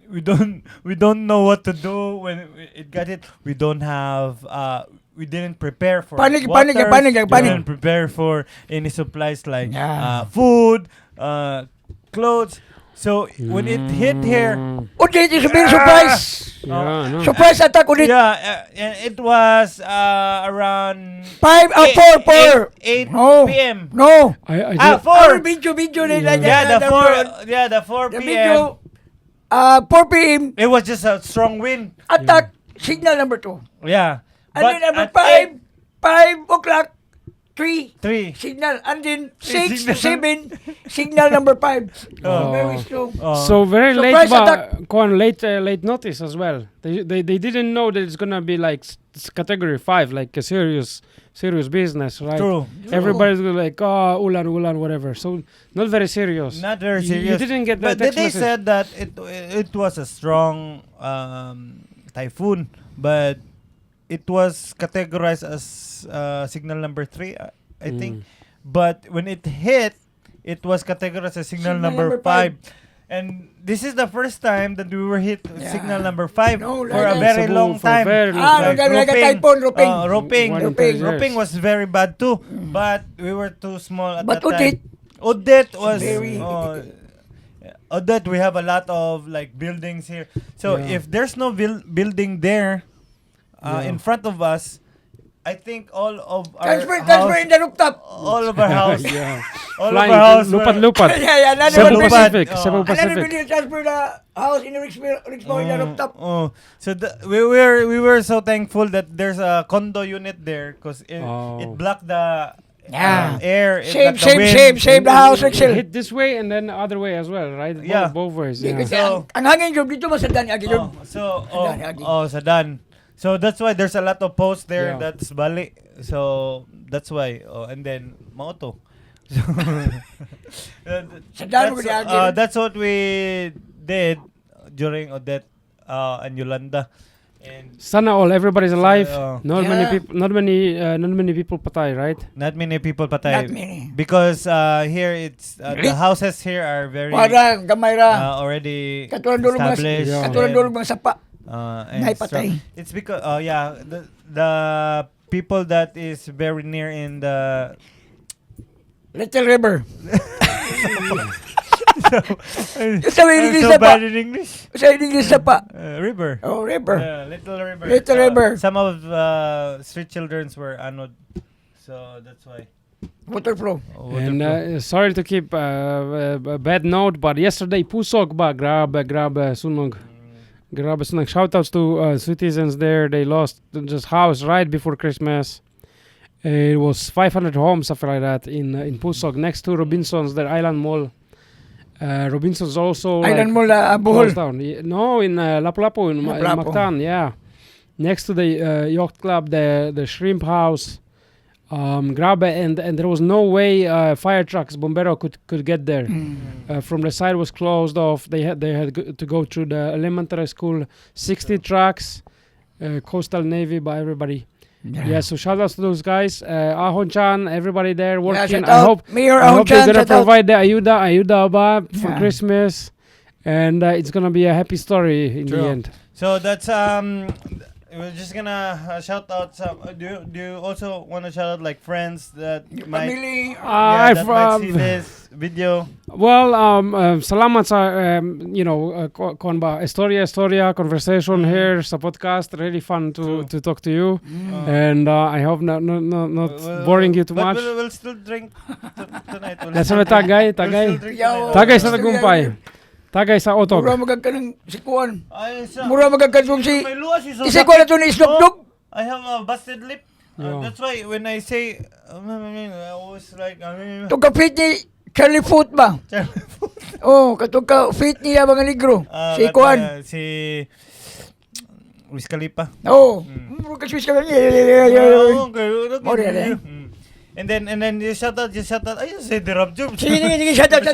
we don't know what to do when it got hit. We don't have we didn't prepare for Panic. waters. We panic. didn't prepare for any supplies like Yeah. food, clothes. So when it hit here, Odette is very surprised. Yeah, no. Surprise attack ulit. Yeah, it was around 4 No. p.m. No. I Ah, did- 4. Video Yeah. nila. Yeah, the 4 The p.m. video, 4 p.m. It was just a strong wind. Attack, signal number 2. Yeah. And But then number at 5 o'clock, 3 3. signal. And then 6 Signal. to 7, signal number 5. Oh. Very slow. So very late, Surprise attack. late notice as well. They didn't know that it's gonna be like category 5, like a serious business, right? True. Everybody's like, oh, ulan, whatever. So not very serious. Not very You serious. didn't get But that text they message. said that it was a strong typhoon, but it was categorized as signal number 3, I think. But when it hit, it was categorized as signal number 5. And this is the first time that we were hit with Yeah. signal number 5 No, for a like very Cebu long for a time. very long Ah, time. like a typhoon, roping. Roping. One in Roping. 10 years. Roping was very bad too, but we were too small at But that time. Odette, Odette was Very- Odette. We have a lot of like buildings here. So Yeah. if there's no building there Yeah. in front of us, I think all of our transfer in the rooftop. all of our house, Yeah. all Flying, of our house, lupat. Yeah, another Cebu one. Pacific. Oh. Cebu Another Pacific. building transfer the house in the Richmond in the rooftop. So we were so thankful that there's a condo unit there because it blocked the Yeah. air. It Save, blocked the wind. save the house, It Rexel. hit this way and then the other way as well, right? Yeah. Both ways. Yeah. Yeah. Kasi So- ang hangin job dito masadan agi job. Sa Dan. So that's why there's a lot of posts there. Yeah. That's Bali. So that's why. And then Maoto. So Sa Dan mo gani. that's what we did during Odette and Yolanda. And Sana all, everybody's alive. Not many Yeah. people. Not many people patay, right? not many people patay. Not many. Because here it's the Really? houses here are very Para gamay ra. already Katulad dulog mga established. Yeah. katulad and- dulog mga sapa. and Nay patay. it's because the people that is very near in the Little River. I'm Sa English so sapa. bad in English. Sa English sapa. River. Oh, river. Little river. Little river. Some of street childrens were anod, so that's why. Water flow. And sorry to keep a bad note, but yesterday Pusok ba grabe sunog. Grabe sunog. Shoutouts to citizens there. They lost just house right before Christmas. It was 500 homes, something like that, in Pusok, next to Robinson's, their Island Mall. Robinson's also Island like, Mall closed Bohol. down. No, in Lapu-Lapu, in Lapu-Lapu. Mactan, yeah. Next to the yacht club, the shrimp house. Grabe, and there was no way fire trucks, bombero could get there. From the side was closed off. They had to go through the elementary school. 60 trucks, coastal navy by everybody. Yeah, so shout outs to those guys. Ahon Chan, everybody there working. shout I out. hope Mayor I Ahon hope they're Chan, gonna shout out. provide the ayuda ba for Yeah. Christmas, and it's gonna be a happy story in the True. end. So that's we're just gonna shout out some. Do you also want to shout out like friends that might Family. that might see this video? Well, salamat sa kon ba Historia conversation here sa podcast. Really fun to talk to you, and I hope not boring you too But much. We'll still drink tonight. Let's have a tagay. We'll still drink Yaw. tonight. Tagay sa tagumpay. Tagay sa Mura otog. magagkanang sikuan. Ay, sa- Mura magagkanong si May luwas, so isi ko sakit. na to ni Snoop Dogg. I have a busted lip. Yeah. That's why when I say, I always like, Itong ka-fit ni Charlie Foot ba? Oh, katong ka-fit niya mga negro. Si Kuan. Si Wiz Khalifa. Oh. Mura ka-Swiss ka lang. More yan, eh. And then you shout out. I just say the Rob Jobs. Sige, shout out.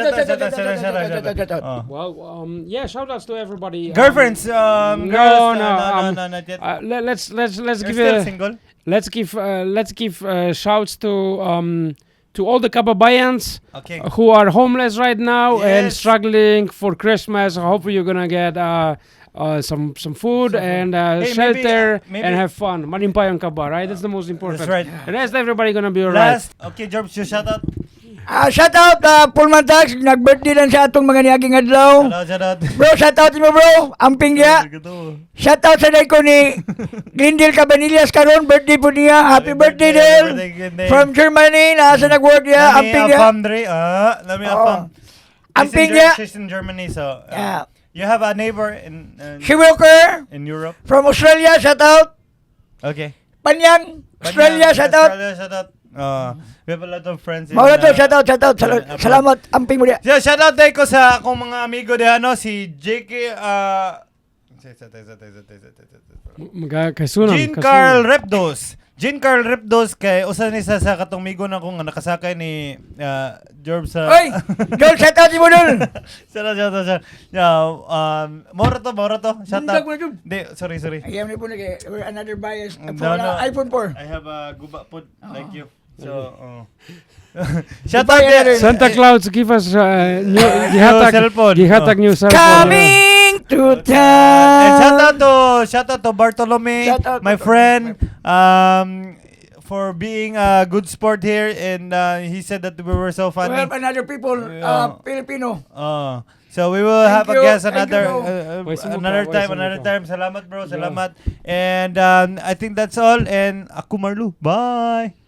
Well, yeah, shout outs to everybody. Girlfriends, girls, no, no, not yet. Let's You're give still single? let's give shouts to all the kababayans Okay. who are homeless right now and Yes. struggling for Christmas. Hopefully you're gonna get some food and Hey, shelter maybe- and have fun. Manimpayang kaba, right? That's the most important. That's right. The rest everybody gonna be alright. Last, okay, George, you shout out. Shout out Paul Mantax, nag-birthday lang sa atong mga niaging adlaw. Shout out. Bro, shout out mo bro, amping dia. Shout out sa day ko ni Glendale Cabanillas karon, birthday po niya. Happy birthday Del. From Germany, nasa nag-work dia, amping dia. Afam Dre. Lami Afam. Amping dia. She's in Germany, so Yeah. you have a neighbor in Si Walker in Europe. from Australia, shout out. Okay. Panyang, Australia, shout out. Australia, shout out. We have a lot of friends in Mao to, shout out. Salamat, amping mo dia. Yeah, shout out din ko sa akong mga amigo de si JK Jean Carl Repdos. Jean Carl Repdos kay usa ni sa katong migo na ko nga nakasakay ni Jorb sa Oy, Dol, shout out mo Dol. shout out. Yeah, moro to. Shout out. Bundag mo na, Jun. Di, sorry. Ayaw ni po another bias for No. iPhone 4. I have a guba pod like you. So, shout out there. Santa Claus give us cellphone. gihatag new cellphone. Coming to And town. shout out to Bartolome, Shout out my to friend, for being a good sport here, and he said that we were so We funny. have another people, Yeah. Filipino. So we will have a you. guest Thank another you, bro. another time. Salamat bro, salamat. And I think that's all. And ako Marlou. Bye.